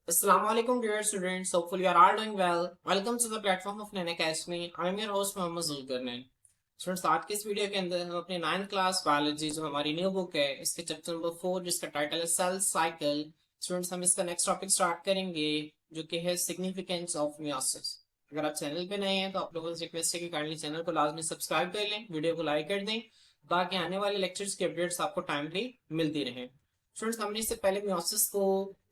Assalamualaikum dear students. Hopefully you are all doing well. Welcome to the platform of Nain Academy. I am your host Mohammad Zulkarnain. Students आज के इस video के अंदर हम अपने 9th class biology जो हमारी न्यू बुक है इसके चैप्टर नंबर 4 जिसका टाइटल है सेल साइकिल। स्टूडेंट्स हम इसका नेक्स्ट टॉपिक स्टार्ट करेंगे जो कि है सिग्निफिकेंस ऑफ मियोसिस। अगर आप चैनल पे नए हैं तो आप लोगों से रिक्वेस्ट है कि काइंडली चैनल को लाजमी सब्सक्राइब कर लें, वीडियो को लाइक कर दें ताकि आने वाले लेक्चर्स की अपडेट्स आपको टाइमली मिलती रहें। स्टूडेंट्स हमने इससे पहले मियोसिस को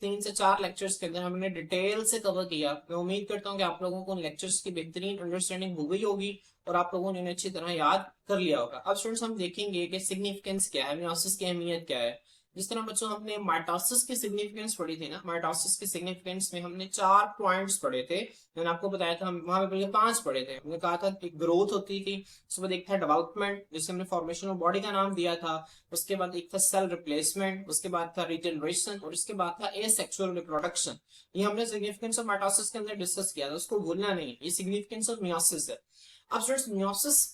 3 से 4 लेक्चर्स के अंदर हमने डिटेल से कवर किया। मैं उम्मीद करता हूँ कि आप लोगों को उन लेक्चर्स की बेहतरीन अंडरस्टैंडिंग हो गई होगी और आप लोगों ने उन्हें अच्छी तरह याद कर लिया होगा। अब स्टूडेंट्स हम देखेंगे कि सिग्निफिकेंस क्या है, मियोसिस की अहमियत क्या है। जिस तरह बच्चों हमने माइटोसिस की सिग्निफिकेंस पढ़ी थी ना, माइटोसिस की सिग्निफिकेंस में हमने 4 पॉइंट्स पढ़े थे। मैंने आपको बताया था, हम वहां पे 5 पढ़े थे। हमने कहा था कि ग्रोथ होती थी, उसके बाद एक था डेवलपमेंट जिसे हमने फॉर्मेशन ऑफ बॉडी का नाम दिया था, उसके बाद एक था सेल रिप्लेसमेंट, उसके बाद था रिजनरेशन और उसके बाद था एसेक्सुअल रिप्रोडक्शन। ये हमने सिग्निफिकेंस ऑफ माइटोसिस के अंदर डिस्कस किया था, उसको भूलना नहीं। ये सिग्निफिकेंस ऑफ मियोसिस है। अब स्टूडेंट्स मियोसिस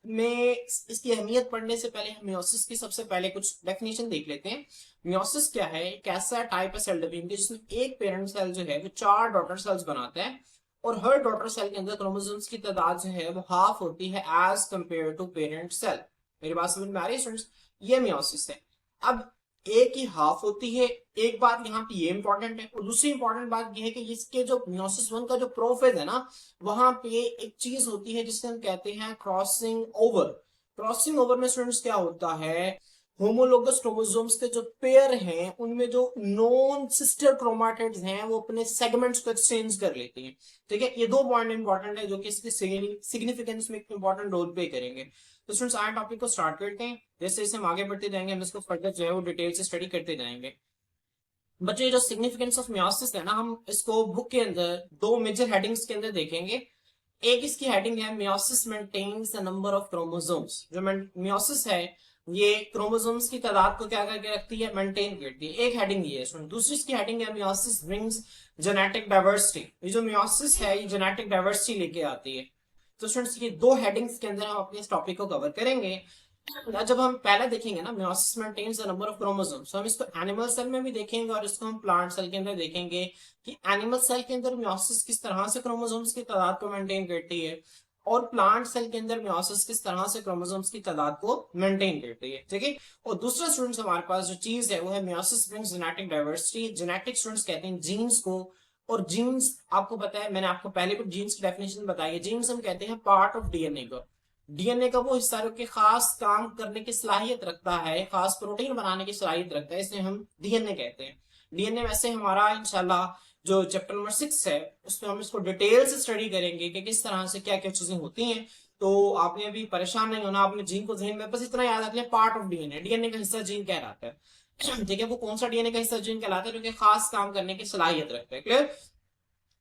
में इसकी अहमियत पढ़ने से पहले हम मियोसिस की सबसे पहले कुछ डेफिनेशन देख लेते हैं। मियोसिस क्या है? एक ऐसा टाइप है सेल डिवीजन की जिसमें एक पेरेंट सेल जो है वो 4 डॉटर सेल्स बनाता है और हर डॉटर सेल के अंदर क्रोमोसोम्स की तादाद जो है वो हाफ होती है as compare to parent cell. मेरी बात समझ में आ रही है स्टूडेंट्स? ये मियोसिस है। अब एक ही हाफ होती है। एक बात यहाँ पे ये इंपॉर्टेंट है और दूसरी इंपॉर्टेंट बात ये है कि इसके जो मियोसिस 1 का जो प्रोफेज है ना, वहां पे एक चीज होती है जिसे हम कहते हैं क्रॉसिंग ओवर। क्रॉसिंग ओवर में स्टूडेंट्स क्या होता है? होमोलोगस क्रोमोसोम्स के जो पेयर हैं उनमें जो नॉन सिस्टर क्रोमाटिड्स हैं वो अपने सेगमेंट्स को एक्सचेंज कर लेती हैं। ठीक है, ये 2 पॉइंट इंपॉर्टेंट है जो कि इसके सिग्निफिकेंस में एक इंपॉर्टेंट रोल प्ले करेंगे। तो स्टूडेंट्स आज टॉपिक को स्टार्ट करते हैं। जैसे जैसे हम आगे बढ़ते जाएंगे हम इसको फर्दर जो है वो डिटेल से स्टडी करते जाएंगे। बच्चों ये जो सिग्निफिकेंस ऑफ मियोसिस है ना, हम इसको बुक के अंदर 2 मेजर हेडिंग्स के अंदर देखेंगे। एक इसकी हेडिंग है meiosis maintains the number of chromosomes. जो मियोसिस है ये क्रोमोसोम्स की तादाद को क्या करके रखती है? मेंटेन करती है। एक हेडिंग ये है। दूसरी इसकी हेडिंग है मियोसिस ब्रिंग्स जेनेटिक डाइवर्सिटी। ये जो मियोसिस है ये जेनेटिक डाइवर्सिटी लेके आती है। तो स्टूडेंट्स ये 2 हेडिंग्स के अंदर हम अपने इस टॉपिक को कवर करेंगे। जब हम पहले देखेंगे ना meiosis maintains the number of chromosomes, तो हम इसको एनिमल सेल में भी देखेंगे और इसको हम प्लांट सेल के अंदर देखेंगे कि एनिमल सेल के अंदर मियोसिस किस तरह से क्रोमोसोम्स की तादाद को मेंटेन करती है और प्लांट सेल के अंदर मियोसिस किस तरह से क्रोमोसोम्स की तादाद को मेंटेन करती है। ठीक है, और दूसरा स्टूडेंट्स हमारे पास जो चीज है वो है meiosis brings genetic diversity. Genetic students कहते हैं जीन्स को। और जीन्स आपको पता है, मैंने आपको पहले भी जीन्स की डेफिनेशन बताई है। जीन्स हम कहते हैं पार्ट ऑफ डीएनए को। डीएनए का वो हिस्सा जो कि खास काम करने की सलाहियत रखता है, खास प्रोटीन बनाने की सलाहियत रखता है, इसे हम डीएनए कहते हैं। डीएनए वैसे हमारा इंशाल्लाह जो चैप्टर नंबर 6 है उसमें हम इसको डिटेल से स्टडी करेंगे कि किस तरह से क्या क्या चीजें होती हैं। तो आपने अभी परेशान नहीं होना, आपने जीन को जहन में बस इतना याद रख लिया, पार्ट ऑफ डीएनए, डीएनए का हिस्सा जीन कहलाता है। ठीक है, वो कौन सा डीएनए का हिस्सा जीन कहलाता है जो कि खास काम करने की सलाहियत रखता है। क्लियर?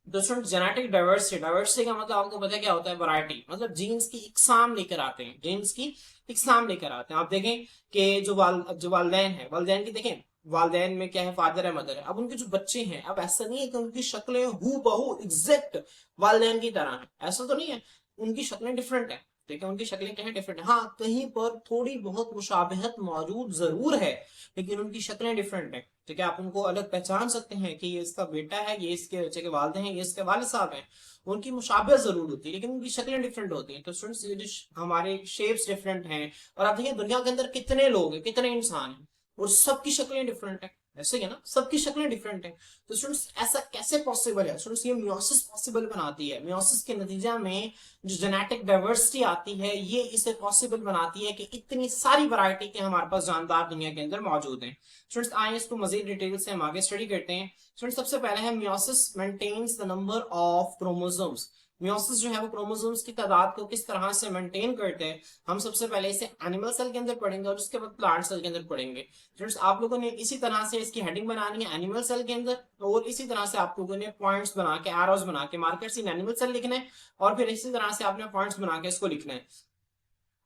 दोस्तों जेनेटिक डाइवर्सिटी, डाइवर्सिटी का मतलब आपको पता है क्या होता है? वैरायटी, मतलब जीन्स की इकसाम लेकर आते हैं, जीन्स की इकसाम लेकर आते हैं। आप देखें कि जो वालदैन है, वालदैन की देखें, वालदैन में क्या है? फादर है, मदर है। अब उनके जो बच्चे हैं, अब ऐसा नहीं है कि उनकी शक्लें हू बहू एग्जैक्ट वालदैन की तरह है, ऐसा तो नहीं है। उनकी शक्लें डिफरेंट है। ठीक है, उनकी शक्लें क्या है? डिफरेंट है। हाँ, कहीं पर थोड़ी बहुत मुशाबहत मौजूद जरूर है लेकिन उनकी शक्लें डिफरेंट है। ठीक है, आप उनको अलग पहचान सकते हैं कि ये इसका बेटा है, ये इसके बच्चे के वालिद हैं, ये इसके वालिद साहब हैं। उनकी मुशाबहत जरूर होती है लेकिन उनकी शक्लें डिफरेंट होती हैं। तो स्टूडेंट्स ये जो हमारे शेप्स डिफरेंट हैं और आप देखिए दुनिया के अंदर कितने लोग हैं, कितने इंसान हैं और सबकी शक्लें डिफरेंट है। ऐसे ही है ना, सबकी शक्लें डिफरेंट है। तो स्टूडेंट्स ऐसा कैसे पॉसिबल है? स्टूडेंट्स ये मियोसिस पॉसिबल बनाती है। मियोसिस के नतीजा में जो जेनेटिक डाइवर्सिटी आती है ये इसे पॉसिबल बनाती है कि इतनी सारी वैरायटी के हमारे पास जानदार दुनिया के अंदर मौजूद हैं। स्टूडेंट्स आए इसको मजीद डिटेल से हम आगे स्टडी करते हैं। स्टूडेंट्स सबसे पहले है meiosis maintains the number of chromosomes. Meiosis जो है वो क्रोमोसोम्स की तादाद को किस तरह से मेंटेन करते हैं, हम सबसे पहले इसे एनिमल सेल के अंदर पढ़ेंगे और उसके बाद प्लांट सेल के अंदर पढ़ेंगे। फ्रेंड्स आप लोगों ने इसी तरह से इसकी हेडिंग बनानी है एनिमल सेल के अंदर और इसी तरह से आप लोगों ने पॉइंट्स बना के, एरोस बना के, मार्कर्स इन एनिमल सेल लिखना है और फिर इसी तरह से आपने पॉइंट्स बना के इसको लिखना है।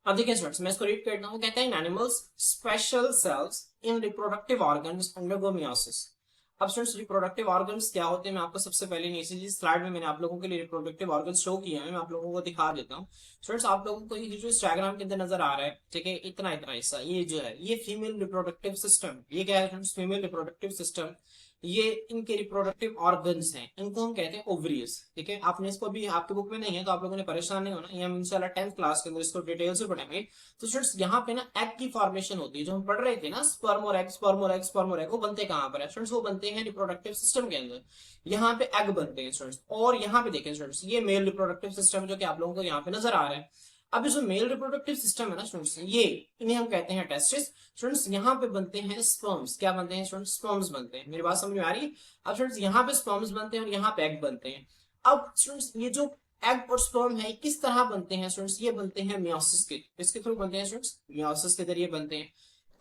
अब देखिए स्टूडेंट्स मैं इसको रीड करता हूँ। कहते हैं in animals special cells in reproductive organs undergo meiosis. अब स्टूडेंट्स रिप्रोडक्टिव ऑर्गन्स क्या होते हैं मैं आपको सबसे पहले नीचे जी स्लाइड में मैंने आप लोगों के लिए रिप्रोडक्टिव ऑर्गन्स शो किए हैं, मैं आप लोगों को दिखा देता हूँ। स्टूडेंट्स आप लोगों को ये जो इस डायग्राम के अंदर नजर आ रहा है, ठीक है, इतना इतना हिस्सा ये जो है ये फीमेल रिप्रोडक्टिव सिस्टम। ये क्या है फ्रेंड्स? Female reproductive system. ये इनके रिप्रोडक्टिव ऑर्गन्स हैं, इनको हम कहते हैं ओवरीज। ठीक है, आपने इसको भी आपके बुक में नहीं है तो आप लोगों ने परेशान नहीं होना, ये हम इंशाल्लाह 10th क्लास के अंदर इसको डिटेल से पढ़ेंगे। तो स्टूडेंट्स यहाँ पे ना एग की फॉर्मेशन होती है, जो हम पढ़ रहे थे ना, स्पर्म और एग, स्पर्म और एग, स्पर्म और एग, वो बनते कहाँ पर है स्टूडेंट्स? वो बनते हैं रिप्रोडक्टिव सिस्टम के अंदर। यहाँ पे एग बनते हैं स्टूडेंट्स, और यहाँ पे देखें स्टूडेंट्स, ये मेल रिप्रोडक्टिव सिस्टम जो कि आप लोगों को यहाँ पे नजर आ रहा है। अब जो मेल रिप्रोडक्टिव सिस्टम है ना स्टूडेंट्स, ये इन्हें हम कहते हैं टेस्टिस। स्टूडेंट्स यहाँ पे बनते हैं स्पर्म्स। क्या बनते हैं स्टूडेंट्स? स्पर्म्स बनते हैं। मेरी बात समझ में आ रही है? अब स्टूडेंट्स यहाँ पे स्पर्म्स बनते हैं और यहाँ पे एग बनते हैं। अब स्टूडेंट्स ये जो एग और स्पर्म है किस तरह बनते हैं स्टूडेंट्स? ये बनते हैं मियोसिस के, इसके थ्रू बनते हैं स्टूडेंट्स, मियोसिस के जरिए बनते हैं।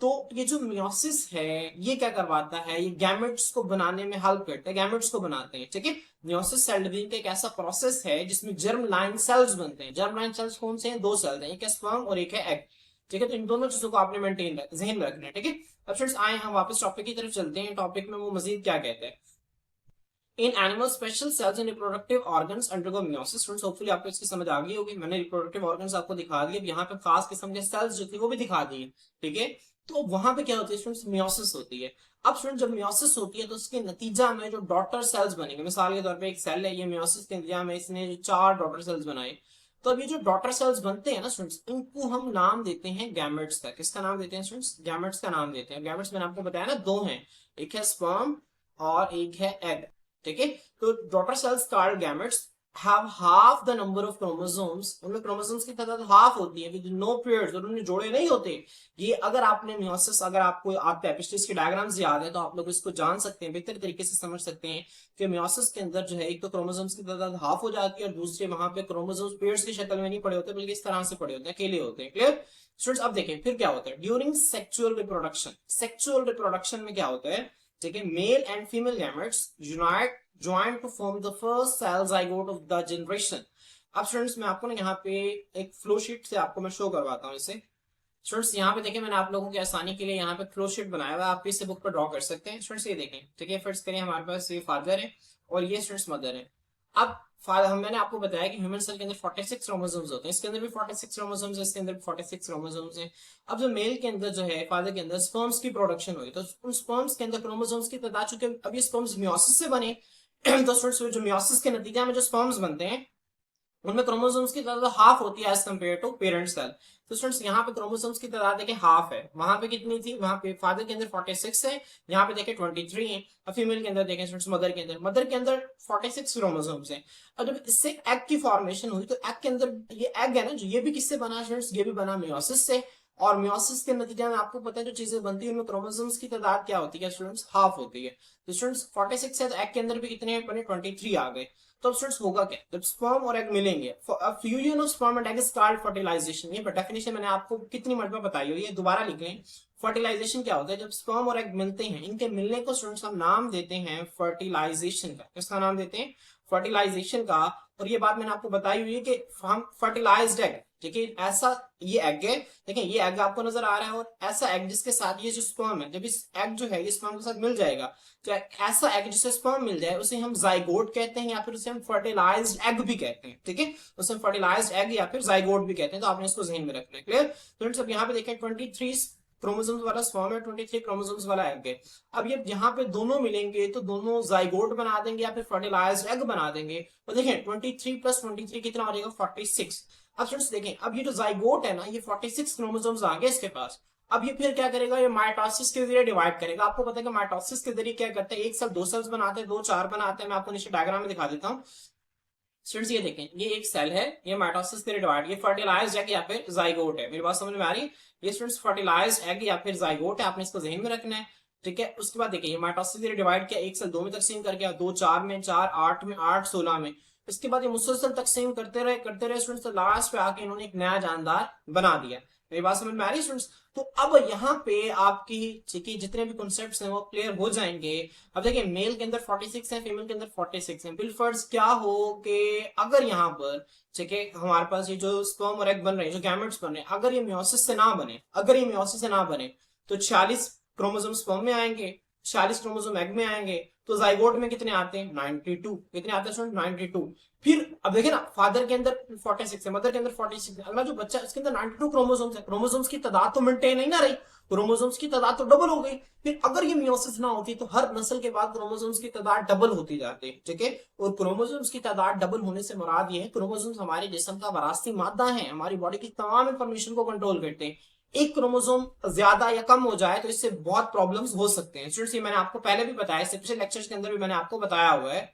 तो ये जो मियोसिस है ये क्या करवाता है? ये गैमेट्स को बनाने में हेल्प करता है, गैमेट्स को बनाते हैं। ठीक है, मियोसिस सेल डिवीजन का एक ऐसा प्रोसेस है जिसमें जर्म लाइन सेल्स बनते हैं। जर्म लाइन सेल्स कौन से हैं? दो सेल्स हैं, एक है स्पर्म और एक है एग। ठीक है, तो इन दोनों चीजों को आपने मेंटेन जहन में रखना है। ठीक है, अब फ्रेंड्स आए हम वापस टॉपिक की तरफ चलते हैं। टॉपिक में वो मजीद क्या कहते हैं? In animal special cells and reproductive organs undergo meiosis. Students hopefully आपको इसकी समझ आ गई होगी। मैंने रिप्रोडक्टिव ऑर्गन्स आपको दिखा दिए, यहाँ पे खास किस्म के सेल्स जो थी वो भी दिखा दिए। ठीक है, तो वहां पे क्या होती है स्टूडेंट्स? मियोसिस होती है। अब स्टूडेंट जब मियोसिस होती है तो उसके नतीजा में जो डॉटर सेल्स बनेंगे, मिसाल के तौर पे एक सेल है, ये मियोसिस के नतीजा में इसने जो 4 डॉटर सेल्स बनाए, तो अब ये जो डॉटर सेल्स बनते हैं ना स्टूडेंट्स, इनको हम नाम देते हैं गैमेट्स का। किसका नाम देते हैं स्टूडेंट्स? गैमेट्स का नाम देते हैं। गैमेट्स मैंने आपको बताया ना, दो हैं, एक है स्पर्म और एक है एग। ठीक है, तो daughter cells called gametes have half the number of chromosomes. उनमें क्रोमोसोम्स की तादाद हाफ होती है विद नो पेयर्स, और उनमें जोड़े नहीं होते। ये अगर आपने मियोसिस, अगर आपको आपके एपिस्टिस के डायग्राम्स याद है तो आप लोग इसको जान सकते हैं, बेहतर तरीके से समझ सकते हैं कि मियोसिस के अंदर जो है एक तो क्रोमोसोम्स की तादाद हाफ हो जाती है, और दूसरे वहां पे क्रोमोसोम्स पेयर्स की शक्ल में नहीं पड़े होते बल्कि इस तरह से पड़े होते हैं, अकेले होते हैं। Clear students? अब देखें फिर क्या होता है during sexual reproduction. Sexual reproduction में क्या होता है? ठीक है, male and female gametes unite joined to form the first cell zygote of the generation। अब स्टूडेंट्स मैं आपको ना यहाँ पे एक फ्लो शीट से आपको मैं शो करवाता हूँ इसे। स्टूडेंट्स यहाँ पे देखें, मैंने आप लोगों की आसानी के लिए यहाँ पे फ्लो शीट बनाया हुआ है, आप इसे बुक पर ड्रॉ कर सकते हैं। स्टूडेंट्स ये देखें, ठीक है, फर्स्ट करिए हमारे पास ये फादर है और ये स्टूडेंट्स मदर है। अब मैंने आपको बताया कि ह्यूमन सेल के अंदर 46 क्रोमोसोम्स होते हैं, इसके अंदर भी 46 क्रोमोसोम्स है, इसके अंदर भी 46 क्रोमोसोम्स हैं। अब जो मेल के अंदर जो है, फादर के अंदर स्पर्म्स की प्रोडक्शन हुई, तो उन स्पर्म्स के अंदर क्रोमोसोम्स की तादाद, चूंकि अब ये स्पर्म्स मियोसिस से बने तो स्टूडेंट्स जो मियोसिस के नतीजा में जो स्पर्म्स बनते हैं उनमें क्रोमोसोम्स की तादाद हाफ होती है as compare to parent cell. तो स्टूडेंट्स यहाँ पे क्रोमोसोम्स की तादाद देखिए हाफ है, वहां पे कितनी थी? वहां पे फादर के अंदर 46 है, यहाँ पे देखें 23 है। और फीमेल के अंदर देखें स्टूडेंट्स, मदर के अंदर 46 क्रोमोसोम्स हैं। और जब इससे एग की फॉर्मेशन हुई तो एग के अंदर ये एग है ना जो, ये भी किससे बना स्टूडेंट्स? ये भी बना मियोसिस से। और मियोसिस के नतीजे में आपको पता है जो चीजें बनती है उनमें क्रोमोसोम्स की तादाद क्या होती है स्टूडेंट्स? हाफ होती है। तो स्टूडेंट्स 46 है तो एग के अंदर भी कितने बने? 23 आ गए। तो स्टूडेंट्स होगा क्या जब स्पर्म और एग मिलेंगे? Fusion of sperm and egg is called fertilization. ये डेफिनेशन मैंने आपको कितनी मर्तबा बताई हुई है, दोबारा लिख लें। फर्टिलाइजेशन क्या होता है? जब स्पर्म और एग मिलते हैं, इनके मिलने को स्टूडेंट्स हम नाम देते हैं फर्टिलाइजेशन का। किसका नाम देते हैं? फर्टिलाइजेशन का। और ये बात मैंने आपको बताई हुई है कि हम फर्टिलाइज्ड एग, ठीक है, ऐसा ये एग है, देखिए ये एग आपको नजर आ रहा है, और ऐसा एग जिसके साथ ये जो स्पर्म है, जब इस एग जो है ये स्पर्म के साथ मिल जाएगा, तो ऐसा एग जिससे स्पर्म मिल जाए उसे हम जाइगोट कहते हैं, या फिर उसे हम फर्टिलाइज्ड एग भी कहते हैं। ठीक है, उसे हम फर्टिलाइज्ड एग या फिर जाइगोट भी कहते हैं। तो आपने इसको जहन में रखना है। क्लियर? तो अब यहाँ पे देखें 23 क्रोमोसोम्स वाला स्पर्म है, 23 क्रोमोसोम्स वाला एग है। अब ये यहाँ पे दोनों मिलेंगे तो दोनों जाइगोट बना देंगे या फिर फर्टिलाइज्ड एग बना देंगे। तो देखें 23 प्लस 23 कितना हो जाएगा? 46। अब स्टूडेंट्स देखें, अब ये जो जाइगोट है ना, ये 46 क्रोमोसोम्स आ गए इसके पास। अब ये फिर क्या करेगा? ये माइटोसिस के जरिए डिवाइड करेगा। आपको पता है कि माइटोसिस के जरिए क्या करते हैं? एक सेल दो सेल्स बनाते हैं, दो चार बनाते हैं। मैं आपको नीचे डायग्राम में दिखा देता हूँ। स्टूडेंट्स ये देखें, ये एक सेल है, ये माइटोसिस के डिवाइड, ये फर्टिलाइज्ड एग या फिर जाइगोट है। मेरी बात समझ में आ रही? ये स्टूडेंट्स फर्टिलाइज्ड एग या फिर जाइगोट है, आपने इसको जहन में रखना है। ठीक है, उसके बाद देखिए ये माइटोसिस के डिवाइड किया, एक सेल दो में तकसीम कर गया, दो चार में, चार आठ में, आठ 16 में। इसके बाद ये मुसलसल तकसीम करते रहे स्टूडेंट्स, तो लास्ट पे आके इन्होंने एक नया जानदार बना दिया। मेरी बात समझ में आ रही है स्टूडेंट्स? तो अब यहाँ पे आपकी ठीक है जितने भी कॉन्सेप्ट्स हैं वो क्लियर हो जाएंगे। अब देखिए मेल के अंदर 46 है, फीमेल के अंदर 46 है। बिलफर्ज क्या हो कि अगर यहाँ पर ठीक है हमारे पास ये जो स्पर्म और एग बन रहे हैं, जो गैमेट्स बन रहे हैं, अगर ये मियोसिस से ना बने, अगर ये मियोसिस से ना बने तो 46 क्रोमोसोम स्पर्म में आएंगे, 46 क्रोमोसोम एग में आएंगे। तो जाइगोट में कितने आते हैं? 92। कितने आते हैं स्टूडेंट? 92। फिर अब देखिए ना, फादर के अंदर 46 है, मदर के अंदर 46 है, अगला जो बच्चा इसके अंदर 92 क्रोमोसोम्स है। क्रोमोसोम्स की तादाद तो मेंटेन नहीं ना रही, क्रोमोसोम्स की तादाद तो डबल हो गई। फिर अगर ये मियोसिस ना होती तो हर नस्ल के बाद क्रोमोसोम्स की तादाद डबल होती जाती, ठीक है। और क्रोमोसोम्स की तादाद डबल होने से मुराद ये है, क्रोमोसोम्स हमारे जिस्म का वरासती मादा है, हमारी बॉडी की तमाम इंफॉर्मेशन को कंट्रोल करते हैं। एक क्रोमोसोम ज्यादा या कम हो जाए तो इससे बहुत प्रॉब्लम्स हो सकते हैं। स्टूडेंट्स, ये मैंने आपको पहले भी बताया, इससे पिछले लेक्चर्स के अंदर भी मैंने आपको बताया हुआ है।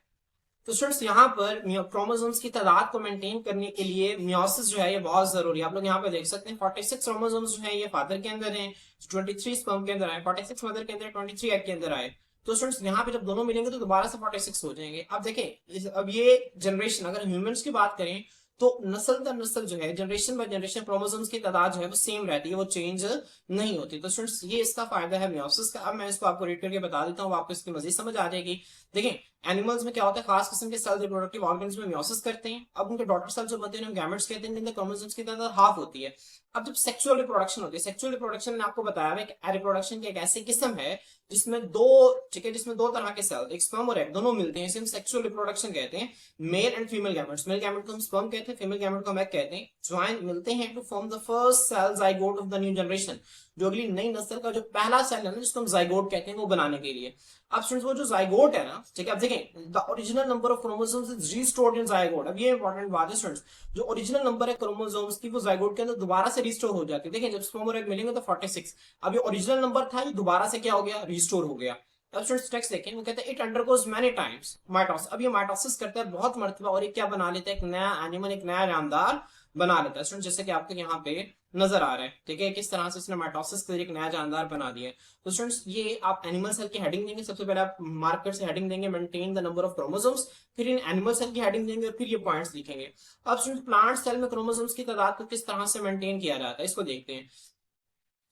तो स्टूडेंट्स, यहाँ पर क्रोमोसोम्स की तादाद को मेंटेन करने के लिए मियोसिस जो है ये बहुत जरूरी है। आप लोग यहाँ पे देख सकते हैं 46 क्रोमोसोम्स जो है ये फादर के अंदर हैं, 23 स्पर्म के अंदर आए, 46 मदर के अंदर, 23 एग के अंदर आए। तो स्टूडेंट्स, यहाँ पे जब दोनों मिलेंगे तो दोबारा से 46 हो जाएंगे। अब देखें, अब ये जनरेशन अगर ह्यूमंस की बात करें तो नस्ल दर नस्ल जो है, जनरेशन बाय जनरेशन, क्रोमोसोम्स की तादाद जो है वो सेम रहती है, वो चेंज नहीं होती। तो स्टूडेंट्स, ये इसका फायदा है मियोसिस का। अब मैं इसको आपको रीड करके बता देता हूँ, आपको इसकी मजीद समझ आ जाएगी। देखें, एनिमल्स में क्या होता है, खास किस्म के सेल रिप्रोडक्टिव ऑर्गन्स में मियोसिस करते हैं। अब उनके डॉटर सेल जो बनते हैं गैमेट्स कहते हैं, जिनके क्रोमोसोम्स की तादाद हाफ होती है। अब जब सेक्सुअल रिप्रोडक्शन होती है, सेक्सुअल रिप्रोडक्शन ने आपको बताया है कि रिप्रोडक्शन की एक ऐसी किस्म है जिसमें दो, ठीक है, जिसमें दो तरह के सेल, एक स्पर्म और एग, दोनों मिलते हैं, इसे हम सेक्सुअल रिप्रोडक्शन कहते हैं। Male and female gametes, male gamete को हम स्पर्म कहते हैं, फीमेल गैमेट को हम एग कहते हैं, ज्वाइन मिलते हैं to form the first cell zygote of the new generation, जो अगली नई नस्ल का जो पहला सेल है ना, जिसको हम जाइगोट कहते हैं, वो बनाने के लिए। अब स्टूडेंट्स, वो जो जाइगोट है ना, ठीक है, अब देखें, the original number of chromosomes is restored in zygote. अब ये इंपॉर्टेंट बात है स्टूडेंट्स, जो ओरिजिनल नंबर है क्रोमोसोम्स की वो जाइगोट के अंदर दोबारा से रिस्टोर हो जाती है। देखिए, जब स्पर्म और एग मिलेंगे तो 46, अब ये ओरिजिनल नंबर था, ये दोबारा से क्या हो गया, रिस्टोर हो गया। अब स्टूडेंट्स टेक्स्ट देखें, वो कहते हैं it undergoes many times mitosis. अब ये माइटोसिस करता है बहुत मरतबा, और ये क्या बना लेता है, एक नया एनिमल, एक नया जानदार बना लेता है। स्टूडेंट, जैसे कि आपको यहाँ पे नजर आ रहा है, ठीक है, किस तरह से इसने माइटोसिस के जरिए एक नया जानदार बना दिया है। तो स्टूडेंट्स, ये आप एनिमल सेल की हेडिंग देंगे, सबसे पहले आप मार्कर से हेडिंग देंगे maintain the number of chromosomes, फिर इन एनिमल सेल की हेडिंग देंगे और फिर ये पॉइंट्स लिखेंगे। अब स्टूडेंट्स, प्लांट सेल में क्रोमोसोम्स की तादाद को किस तरह से मेंटेन किया जाता है, इसको देखते हैं।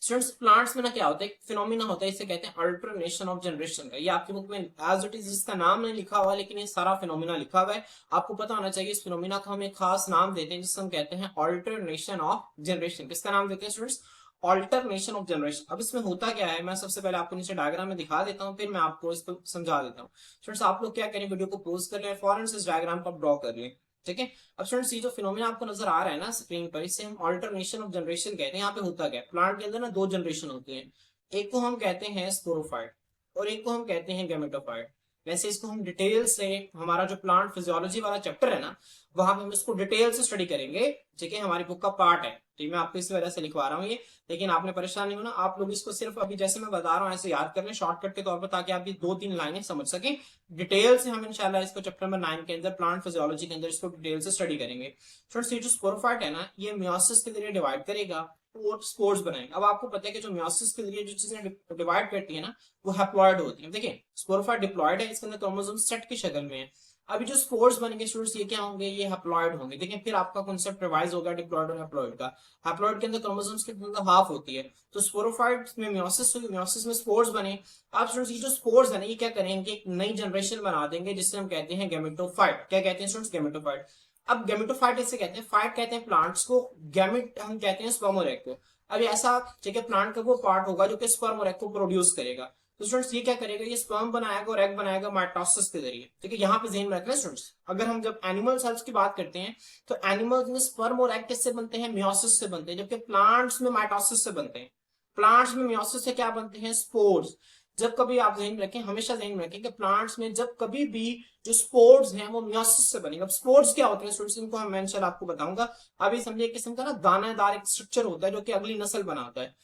स्टूडेंट्स, प्लांट्स में ना क्या होता है, फिनोमिना होता है, इसे कहते हैं अल्टरनेशन ऑफ जनरेशन का। ये आपकी बुक में एज इट इज इसका नाम नहीं लिखा हुआ, लेकिन ये सारा फिनोमिना लिखा हुआ है, आपको पता होना चाहिए। इस फिनोमिना का हम एक खास नाम देते हैं, जिससे हम कहते हैं अल्टरनेशन ऑफ जनरेशन। किसका नाम देते हैं स्टूडेंट्स, अल्टरनेशन ऑफ जनरेशन। अब इसमें होता क्या है, मैं सबसे पहले आपको नीचे डायग्राम में दिखा देता हूँ, फिर मैं आपको इसको समझा देता हूँ। स्टूडेंट्स, आप लोग क्या करें, वीडियो को पॉज कर लें, फौरन से इस डायग्राम को ड्रॉ कर लें, ठीक है। अब स्टूडेंट्स, ये जो फिनोमिना आपको नजर आ रहा है ना स्क्रीन पर, इसे हम अल्टरनेशन ऑफ जनरेशन कहते हैं। यहाँ पे होता क्या है, प्लांट के अंदर ना दो जनरेशन होती है, एक को हम कहते हैं स्पोरोफाइट और एक को हम कहते हैं गेमेटोफाइट। वैसे इसको हम डिटेल से, हमारा जो प्लांट फिजियोलॉजी वाला चैप्टर है ना, वहां पे हम इसको डिटेल से स्टडी करेंगे, ठीक है, हमारी बुक का पार्ट है। ठीक, मैं आपको इस वजह से लिखवा रहा हूँ ये, लेकिन आपने परेशान नहीं होना, आप लोग इसको सिर्फ अभी जैसे मैं बता रहा हूँ ऐसे याद कर लें शॉर्टकट के तौर पर, ताकि आप ये 2-3 लाइनें समझ सकें। डिटेल से हम इंशाल्लाह इसको चैप्टर नंबर 9 के अंदर, प्लांट फिजियोलॉजी के अंदर, इसको डिटेल से स्टडी करेंगे। फ्रेंड्स, ये जो स्पोरोफाइट है ना, ये मियोसिस के जरिए डिवाइड करेगा और स्पोर्स बनाएंगे। अब आपको पता है कि जो मियोसिस के जरिए जो चीजें डिवाइड करती है ना, वो हैप्लॉइड होती है। देखिए, स्पोरोफाइट डिप्लॉइड है, इसके अंदर क्रोमोसोम सेट की शक्ल में है। अभी जो स्पोर्स बनेंगे स्टूडेंट्स, ये क्या होंगे, ये हैप्लॉइड होंगे। देखिए, फिर आपका कॉन्सेप्ट रिवाइज होगा डिप्लॉइड और हैप्लॉइड का। हैप्लॉइड के अंदर क्रोमोसोम्स की मतलब हाफ होती है, तो स्पोरोफाइट में मियोसिस हुई, मियोसिस में स्पोर्स बने। आप स्टूडेंट्स, ये जो स्पोर्स है ना, ये क्या करेंगे, एक नई जनरेशन बना देंगे, जिससे हम कहते हैं गेमेटोफाइट। क्या कहते हैं स्टूडेंट्स, गेमेटोफाइट। अब गेमेटोफाइट इसे कहते हैं, फाइट कहते हैं प्लांट्स को, गैमेट हम कहते हैं स्पर्म और एग को। अब ऐसा, ठीक है, प्लांट का वो पार्ट होगा जो कि स्पर्म और एग को प्रोड्यूस करेगा। तो स्टूडेंट्स, ये क्या करेगा, ये स्पर्म बनाएगा और एग बनाएगा माइटोसिस के जरिए। ठीक है, यहाँ पे ध्यान रखना स्टूडेंट्स, अगर हम जब एनिमल सेल्स की बात करते हैं तो एनिमल्स में स्पर्म और एग किससे बनते हैं, मियोसिस से बनते हैं, जबकि प्लांट्स में माइटोसिस से बनते हैं। प्लांट्स में मियोसिस से क्या बनते हैं, स्पोर्स। जब कभी आप ध्यान रखें, हमेशा ध्यान रखें कि प्लांट्स में जब कभी भी जो स्पोर्स हैं वो मियोसिस से बनेंगे। अब स्पोर्स क्या होते हैं स्टूडेंट्स, इनको हम इंशाल्लाह आपको बताऊंगा। अभी समझिए, एक किस्म का ना दानादार एक स्ट्रक्चर होता है जो कि अगली नस्ल बनाता है।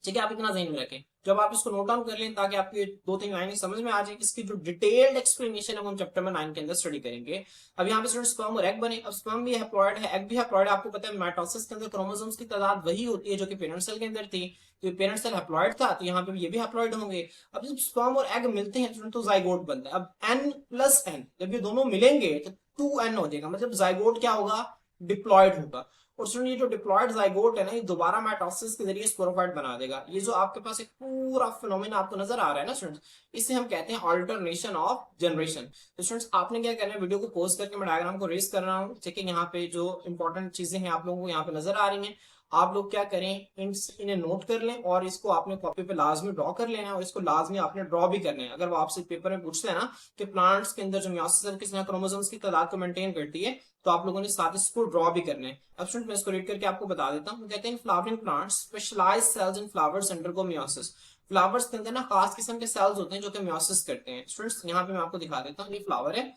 ठीक है, आप इतना ध्यान में रखें, जब आप इसको नोट डाउन कर लें ताकि आपकी 2-3 लाइनें समझ में आ जाए। इसकी जो डिटेल्ड एक्सप्लेनेशन है वो हम चैप्टर में 9 के अंदर स्टडी करेंगे। अब यहाँ पे स्टूडेंट स्पर्म और एग बने। अब स्पर्म भी हैप्लॉइड है, एग भी हैप्लॉइड है। आपको पता है माइटोसिस के अंदर क्रोमोसोम्स की तादाद वही होती है जो कि पेरेंट सेल के अंदर थी, तो पेरेंट सेल हैप्लॉइड था, तो यहाँ पे ये भी हैप्लॉइड होंगे। अब जब स्पर्म और एग मिलते हैं तो जाइगोट बनता है। अब n+n, जब ये दोनों मिलेंगे तो 2n हो जाएगा, मतलब जाइगोट क्या होगा, डिप्लॉइड होगा। और सुनिए, ये जो डिप्लॉयड जाइगोट है ना, ये दोबारा माइटोसिस के जरिए स्पोरोफाइट बना देगा। ये जो आपके पास एक पूरा फिनोमेना आपको नजर आ रहा है ना स्टूडेंट्स, इसे हम कहते हैं अल्टरनेशन ऑफ जनरेशन। तो स्टूडेंट्स, आपने क्या करना है, वीडियो को पॉज करके मैं डायग्राम को रेस कर रहा हूँ। ठीक है, यहाँ पे जो इंपॉर्टेंट चीजें हैं आप लोगों को यहाँ पे नजर आ रही हैं। आप लोग क्या करें, इन्हें नोट कर लें और इसको आपने कॉपी पे लाजमी ड्रॉ कर लेना है और इसको लाजमी आपने ड्रॉ भी करना है। अगर वो आपसे पेपर में पूछते हैं ना कि प्लांट्स के अंदर जो मियोसिस है किस तरह क्रोमोसोम्स की तादाद को मेंटेन करती है, तो आप लोगों ने साथ इसको ड्रॉ भी करना है। अब स्टूडेंट मैं इसको रीड करके आपको बता देता हूँ। कहते हैं फ्लावरिंग प्लांट्स स्पेशलाइज्ड सेल्स इन फ्लावर्स अंडरगो मियोसिस। फ्लावर्स के अंदर ना खास किस्म के सेल्स होते हैं जो कि मियोसिस करते हैं। स्टूडेंट्स यहाँ पे मैं आपको दिखा देता हूँ, ये फ्लावर है,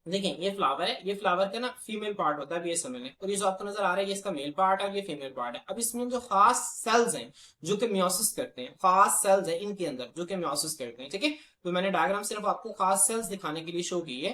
देखें ये फ्लावर है, ये फ्लावर का ना फीमेल पार्ट होता है, ये समझ लें। और ये जो आपको नजर आ रहा है ये इसका मेल पार्ट है और ये फीमेल पार्ट है। अब इसमें जो खास सेल्स हैं जो कि मियोसिस करते हैं, खास सेल्स हैं इनके अंदर जो कि मियोसिस करते हैं, ठीक है। तो मैंने डायग्राम सिर्फ आपको खास सेल्स दिखाने के लिए शो की है।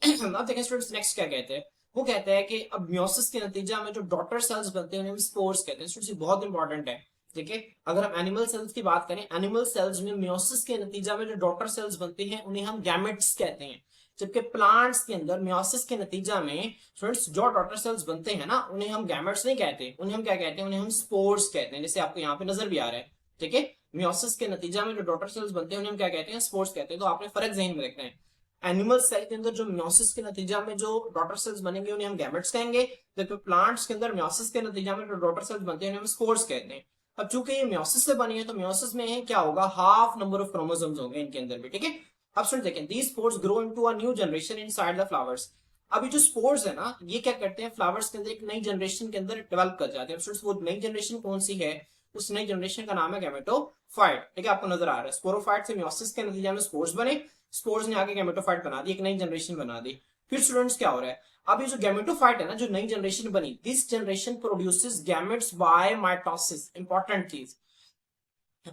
अब देखें स्टूडेंट्स नेक्स्ट क्या कहते हैं, वो कहते हैं कि अब मियोसिस के नतीजा में जो डॉटर सेल्स बनते हैं उन्हें स्पोर्स कहते हैं। स्टूडेंट्स बहुत इंपॉर्टेंट है, ठीक है। अगर हम एनिमल सेल्स की बात करें, एनिमल सेल्स में मियोसिस के नतीजा में जो डॉटर सेल्स बनते हैं उन्हें हम गैमेट्स कहते हैं। जबकि प्लांट्स के अंदर मियोसिस के नतीजा में स्टूडेंट्स जो डॉटर सेल्स बनते हैं ना उन्हें हम गैमेट्स नहीं कहते, उन्हें हम क्या कहते हैं, उन्हें हम स्पोर्स कहते हैं, जैसे आपको यहाँ पे नजर भी आ रहा है, ठीक है। मियोसिस के नतीजा में जो डॉटर सेल्स बनते हैं उन्हें हम क्या कहते हैं, स्पोर्स कहते हैं। तो आपने फर्क ज़हन में रखना है। एनिमल सेल के अंदर जो मियोसिस के नतीजा में जो डॉटर सेल्स बनेंगे उन्हें हम गैमेट्स कहेंगे, जबकि प्लांट्स के अंदर मियोसिस के नतीजा में जो डॉटर सेल्स बनते हैं उन्हें हम स्पोर्स कहते हैं। अब चूंकि ये मियोसिस से बनी है तो मियोसिस में क्या होगा, हाफ नंबर ऑफ क्रोमोसोम्स होंगे इनके अंदर भी, ठीक है। अब सुन देखें, these spores grow into a new generation inside the flowers. अब ये जो स्पोर्स है ना ये क्या करते हैं, फ्लावर्स के अंदर एक नई जनरेशन के अंदर डेवलप कर जाते हैं। अब वो नई जनरेशन कौन सी है, उस नई जनरेशन का नाम है गैमेटोफाइट, ठीक है। आपको नजर आ रहा है स्पोरोफाइट से मियोसिस के नतीजे में स्पोर्स बने, स्पोर्स ने आगे गैमेटोफाइट बना दी, एक नई जनरेशन बना दी। फिर स्टूडेंट्स क्या हो रहा है, अब ये जो गैमेटोफाइट है ना, जो नई जनरेशन बनी, this generation produces gametes by mitosis. Important चीज,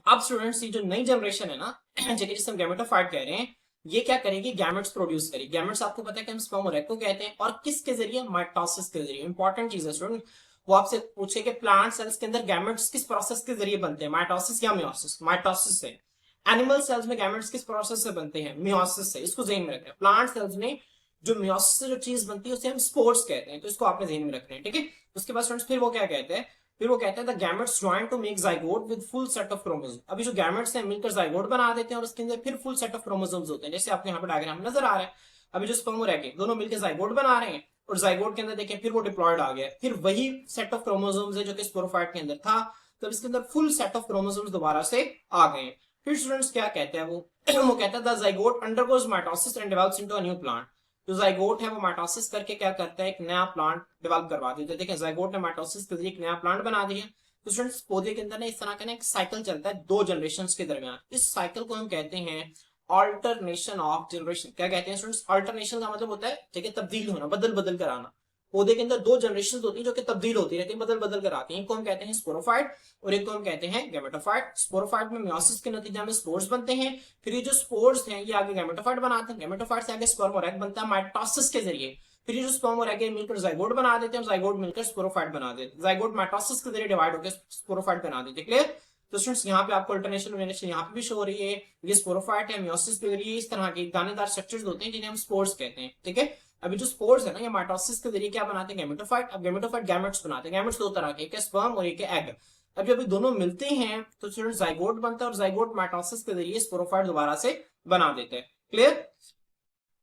अब स्टूडेंट्स ये जो नई जनरेशन है ना जिसे हम गैमेटोफाइट कह रहे हैं, ये क्या करेगी, गैमेट्स प्रोड्यूस करेगी। गैमेट्स आपको पता है कि हम स्पर्म और एग को कहते हैं, और किसके जरिए, माइटोसिस के जरिए। इंपॉर्टेंट चीज है स्टूडेंट, वो आपसे पूछे कि प्लांट सेल्स के अंदर गैमेट्स किस प्रोसेस के जरिए बनते हैं, माइटोसिस या मियोसिस। माइटोसिस से। एनिमल सेल्स में गैमेट्स किस प्रोसेस से बनते हैं, मियोसिस से। इसको ज़हन में रखना है। प्लांट सेल्स में जो मियोसिस से जो चीज बनती है उसे हम स्पोर्स कहते हैं, तो इसको आपने ज़हन में रखना है, ठीक है। उसके बाद स्टूडेंट्स फिर वो क्या कहते हैं, फिर वो कहते हैं the gametes join to make zygote with full set of chromosome. अभी जो गैमेट्स हैं मिलकर जाइगोट बना देते हैं और उसके अंदर फिर फुल सेट ऑफ क्रोमोसोम्स होते हैं, जैसे आपको यहाँ पे डायग्राम में नजर आ रहा है। अभी जो स्पर्म और एग दोनों मिलकर जाइगोट बना रहे हैं और जाइगोट के अंदर देखिए फिर वो डिप्लॉयड आ गया, फिर वही सेट ऑफ क्रोमोसोम्स है जो कि स्पोरोफाइट के अंदर था, तो इसके अंदर फुल सेट ऑफ क्रोमोसोम्स दोबारा से आ गए। फिर स्टूडेंट्स क्या कहते हैं वो कहता है the zygote undergoes mitosis and develops into a new plant. जो जाइगोट है वो माइटोसिस करके क्या करता है, एक नया प्लांट डेवलप करवा देता है। देखिए जाइगोट ने माइटोसिस के जरिए एक नया प्लांट बना दिया। तो स्टूडेंट्स पौधे के अंदर ना इस तरह का ना एक साइकिल चलता है दो जनरेशन के दरमियान। इस साइकिल को हम कहते हैं ऑल्टरनेशन ऑफ जनरेशन। क्या कहते हैं स्टूडेंट्स, ऑल्टरनेशन का मतलब होता है ठीक है तब्दील होना, बदल बदल कर आना। पौधे के अंदर दो जनरेशन होती है जो कि तब्दील होती रहती है, बदल बदल कर आती है। एक को हम कहते हैं स्पोरोफाइट और एक को हम कहते हैं गैमेटोफाइट। स्पोरोफाइट में मियोसिस के नतीजे में स्पोर्स बनते हैं, फिर ये जो स्पोर्स हैं ये आगे गैमेटोफाइट बनाते हैं, गैमेटोफाइट से आगे स्पर्म और एग बनता है माइटोसिस के जरिए। फिर ये जो स्पर्म और एग मिलकर जाइगोट बना देते हैं और जाइगोट मिलकर स्पोरोफाइट बना देते हैं, जाइगोट माइटोसिस के जरिए डिवाइड होकर स्पोरोफाइट बना देते हैं। क्लियर। तो स्टूडेंट्स यहाँ पे आपको अल्टरनेशन यहाँ पे भी शो हो रही है, ये स्पोरोफाइट है, मियोसिस के जरिए इस तरह के दानेदार स्ट्रक्चर्स होते हैं जिन्हें हम स्पोर्स कहते हैं, ठीक है। अभी जो स्पोर्स है ना ये माइटोसिस के जरिए क्या बनाते हैं, गैमेटोफाइट। अब गैमेटोफाइट गैमेट्स बनाते हैं, गैमेट्स दो तरह के, एक है स्पर्म और एक है एग। अब जब ये दोनों मिलते हैं तो स्टूडेंट जाइगोट बनता है और जाइगोट माइटोसिस के जरिए स्पोरोफाइट दोबारा से बना देते हैं। क्लियर।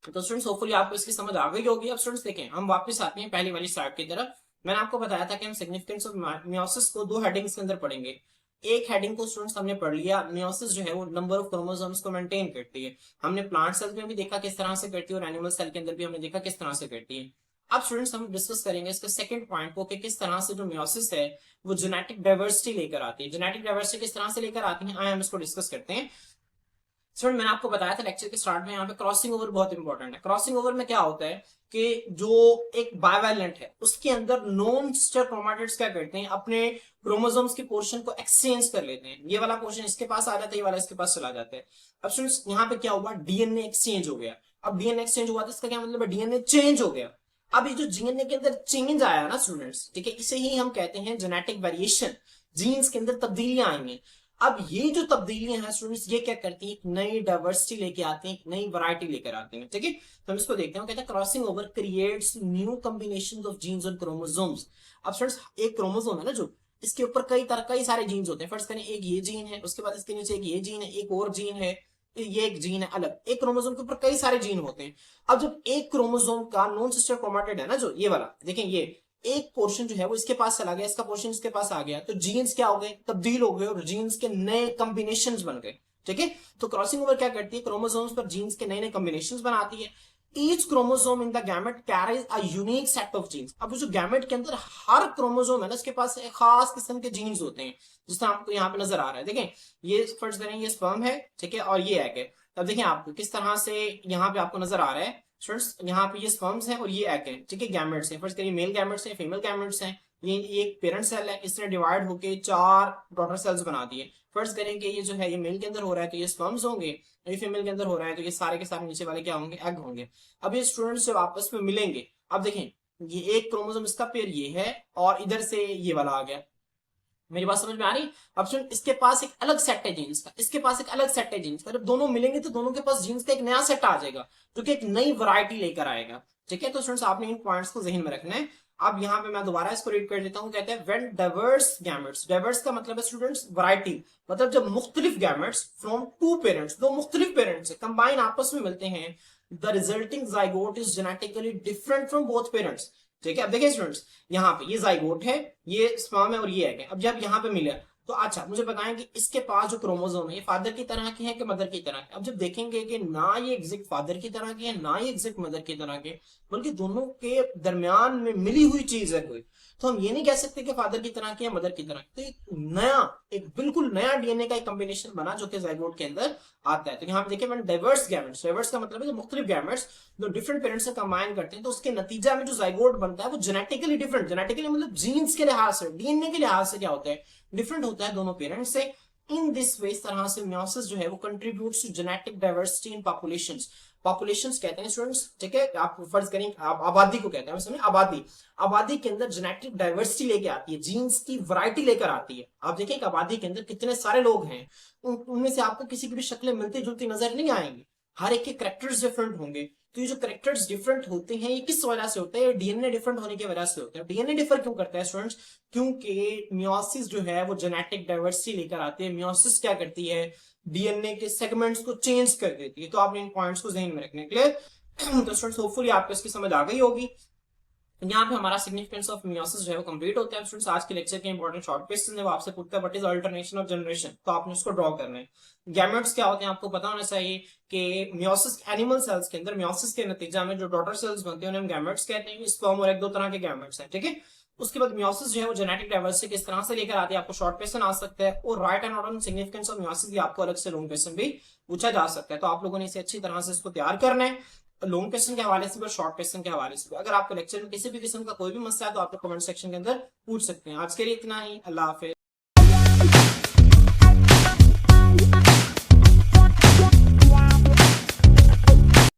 तो स्टूडेंट्स होपफुली आपको इसकी समझ आ गई होगी। अब स्टूडेंट्स देखें हम वापस आते हैं पहली वाली स्लाइड की तरफ। मैंने आपको बताया था कि हम सिग्निफिकेंस ऑफ मियोसिस को दो हेडिंग्स के अंदर पढ़ेंगे। एक हेडिंग को स्टूडेंट्स हमने पढ़ लिया, मियोसिस जो है वो नंबर ऑफ क्रोमोसोम्स को मेंटेन करती है। हमने प्लांट सेल में भी देखा किस तरह से करती है और एनिमल सेल के अंदर भी हमने देखा किस तरह से करती है। अब स्टूडेंट्स हम डिस्कस करेंगे इसके सेकंड पॉइंट को कि किस तरह से जो मियोसिस है वो जेनेटिक डाइवर्सिटी लेकर आती है। जेनेटिक डाइवर्सिटी किस तरह से लेकर आती है, आए हम इसको डिस्कस करते हैं। स्टूडेंट मैंने आपको बताया था लेक्चर के स्टार्ट में यहाँ पे क्रॉसिंग ओवर बहुत इंपॉर्टेंट है। क्रॉसिंग ओवर में क्या होता है कि जो एक बायवैलेंट है उसके अंदर नॉन सिस्टर क्रोमैटिड्स क्या करते हैं, अपने क्रोमोसोम्स के पोर्शन को एक्सचेंज कर लेते हैं। ये वाला पोर्शन इसके पास आ जाता है, ये वाला इसके पास चला जाता है। अब स्टूडेंट्स यहाँ पे क्या हुआ, डीएनए एक्सचेंज हो गया। अब डीएनए एक्सचेंज हुआ तो इसका क्या मतलब है, डीएनए चेंज हो गया। अब ये जो डीएनए के अंदर चेंज आया ना स्टूडेंट्स, ठीक है, इसे ही हम कहते हैं जेनेटिक वेरिएशन। जीन्स के अंदर तब्दीलियां आएंगी। अब ये जो तब्दीलियां हैं स्टूडेंट्स ये क्या करती हैं, एक नई डाइवर्सिटी लेके आती हैं, एक नई वैरायटी लेकर आती हैं, ठीक है। तो हम इसको देखते हैं, कहते हैं crossing over creates new combinations of genes on chromosomes. अब स्टूडेंट्स एक क्रोमोसोम है ना जो, इसके ऊपर कई सारे जीन्स होते हैं। फर्स्ट करें एक ये जीन है, उसके बाद इसके नीचे एक ये जीन है, एक और जीन है, ये एक जीन है अलग। एक क्रोमोसोम के ऊपर कई सारे जीन होते हैं। अब जब एक क्रोमोसोम का नॉन सिस्टर क्रोमैटिड है ना जो ये वाला, देखें ये एक पोर्शन जो है वो इसके पास चला गया, इसका पोर्शन इसके पास आ गया, तो जीन्स क्या हो गए, तब्दील हो गए और जीन्स के नए कॉम्बिनेशंस बन गए। ठीक है, तो क्रॉसिंग ओवर क्या करती है, क्रोमोसोम्स पर जीन्स के नए नए कॉम्बिनेशंस बनाती है। Each chromosome in the gamete carries a unique set of genes. अब जो गैमेट के अंदर हर क्रोमोसोम है ना, इसके पास एक खास किस्म के जीन्स होते हैं, जिस तरह आपको यहाँ पे नजर आ रहा है। देखें, ये फर्ज करें ये स्पर्म है, ठीक है, और ये एग है। तब देखें आपको किस तरह से यहाँ पे आपको नजर आ रहा है स्टूडेंट्स, यहाँ पे ये स्पर्म्स हैं और ये एग है, ठीक है, गैमेट्स हैं। फर्स्ट करिए मेल गैमेट्स हैं, फीमेल गैमेट्स हैं। ये एक पेरेंट सेल है, इसने डिवाइड होके 4 डॉटर सेल्स बना दिए। फर्स्ट करेंगे ये जो है ये मेल के अंदर हो रहा है तो ये स्पर्म्स होंगे, ये फीमेल के अंदर हो रहा है तो ये सारे के सारे नीचे वाले क्या होंगे, एग होंगे। अब ये स्टूडेंट्स जब आपस में मिलेंगे, अब देखें ये एक क्रोमोसोम इसका पेयर ये है और इधर से ये वाला आ गया। मेरी बात समझ में आ रही। अब सुन, इसके पास एक अलग सेट है जीन्स का, इसके पास एक अलग सेट है जीन्स का। जब दोनों मिलेंगे तो दोनों के पास जीन्स का एक नया सेट आ जाएगा जो कि एक नई वैरायटी लेकर आएगा। ठीक है, तो स्टूडेंट्स आपने इन पॉइंट्स को जहन में रखना है। अब यहाँ पे मैं दोबारा इसको रीड कर देता हूँ। कहते हैं व्हेन डाइवर्स गैमेट्स, डाइवर्स का मतलब है स्टूडेंट्स वैरायटी, मतलब जब मुख्तलिफ गैमेट्स फ्रॉम टू पेरेंट्स, दो मुख्तलिफ पेरेंट्स से कंबाइन आपस में मिलते हैं, the resulting zygote is genetically different from both parents. ठीक है, अब देखिए स्टूडेंट्स, यहाँ पे ये जाइगोट है, ये स्पर्म है और ये एग है। अब जब यहाँ पे मिला तो अच्छा मुझे बताएं कि इसके पास जो क्रोमोसोम है ये फादर की तरह के हैं कि मदर की तरह के। अब जब देखेंगे कि ना ये एग्जैक्ट फादर की तरह के हैं ना ये एग्जैक्ट मदर की तरह के, बल्कि दोनों के दरमियान में मिली हुई चीज है कोई, तो हम ये नहीं कह सकते कि फादर की तरह के या मदर की तरह के। तो एक नया, एक बिल्कुल नया डीएनए का एक कॉम्बिनेशन बना जो कि जाइगोट के अंदर आता है। तो यहाँ पे देखिए मैंने डाइवर्स गैमेट्स, डाइवर्स का मतलब है जो मुख्तलिफ गैमेट्स जो डिफरेंट पेरेंट्स से कंबाइन करते हैं, तो उसके नतीजा में जो जाइगोट बनता है वो जेनेटिकली डिफरेंट, जेनेटिकली मतलब जीन्स के लिहाज से, डीएनए के लिहाज से क्या होता है, डिफरेंट होता है दोनों पेरेंट्स से। इन दिस वे, इस तरह से मियोसिस जो है वो contributes to genetic diversity in populations. Populations कहते हैं स्टूडेंट्स, ठीक है, आप फर्ज करें आप आबादी को कहते हैं, समझे, आबादी, आबादी के अंदर जेनेटिक डाइवर्सिटी लेके आती है, जीन्स की वैरायटी लेकर आती है। आप देखिए कि आबादी के अंदर कितने सारे लोग हैं, उनमें से आपको किसी की भी शक्लें मिलती जुलती नजर नहीं आएंगी, हर एक के करेक्टर्स डिफरेंट होंगे। तो ये जो करेक्टर्स डिफरेंट होते हैं ये किस वजह से होता है, डीएनए डिफरेंट होने की वजह से होता है। डीएनए डिफर क्यों करता है स्टूडेंट्स, क्योंकि मियोसिस जो है वो जेनेटिक डाइवर्सिटी लेकर आती है। मियोसिस क्या करती है, डीएनए के सेगमेंट्स को चेंज कर देती है। तो आपने इन पॉइंट्स को ध्यान में रखने के लिए तो स्टूडेंट्स होपफुली आपको इसकी समझ आ गई होगी। यहाँ पे हमारा सिग्निफिकेंस ऑफ मियोसिस जो है वो कंप्लीट होता है। स्टूडेंट्स आज के लेक्चर के इंपॉर्टेंट शॉर्ट क्वेश्चन है वो आपसे पूछता है what is alternation of generation, तो आपने उसको ड्रॉ करना है। गैमेट्स क्या होते हैं आपको पता होना चाहिए कि मियोसिस, एनिमल सेल्स के अंदर मियोसिस के नतीजा में जो डॉटर सेल्स बनते हैं उन्हें हम गैमेट्स कहते हैं। स्पर्म और एग दो तरह के गैमेट्स हैं, ठीक है। उसके बाद मियोसिस जो है वो जेनेटिक डाइवर्सिटी किस तरह से लेकर आती है, आपको शॉर्ट क्वेश्चन आ सकता है। और right and order significance of meiosis भी आपको अलग से लॉन्ग क्वेश्चन भी पूछा जा सकता है। तो आप लोगों ने इसे अच्छी तरह से इसको तैयार करना है, लॉन्ग क्वेश्चन के हवाले से भी और शॉर्ट क्वेश्चन के हवाले से भी। अगर आपको लेक्चर में किसी भी किस्म का कोई भी मसला है तो आप कमेंट सेक्शन के अंदर पूछ सकते हैं। आज के लिए इतना ही, अल्लाह हाफिज।